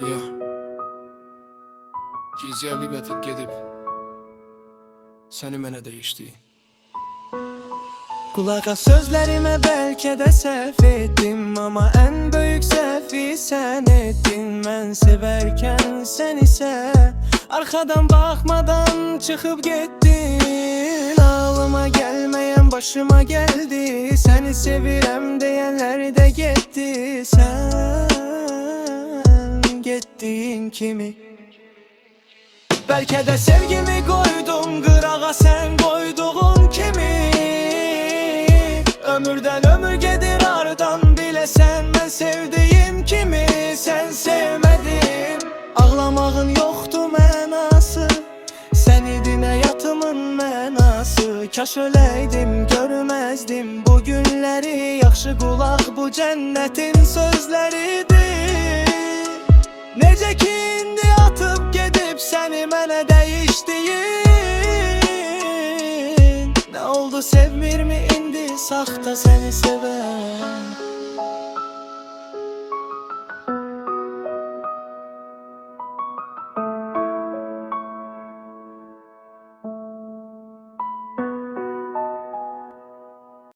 Ya gizliyəlik ətib gedib səni mənə dəyişdi. Kulak as sözlerime, belki de səhv ettim, ama en büyük səhvi sen ettin. Ben severken sen ise arkadan bakmadan çıkıp gittin. Ağlıma gelmeyen başıma geldi, seni sevirem diyenler de gitti. Sen gittin kimi? Belki de sevgimi koydum qırağa, sen koyduğun kimi? Ömürden ömür gedir ardan, bilesen ben sevdiğim kimi sen sevmedin. Ağlamağın yoktu mənası, sen idin həyatımın mənası. Kaş öləydim, görmezdim bu günleri. Yaxşı qulaq, bu cennetin sözleridir. Necə ki indi atıp gedib seni mənə dəyişdiyin. Ne oldu, sevmir mi indi saxta seni seven?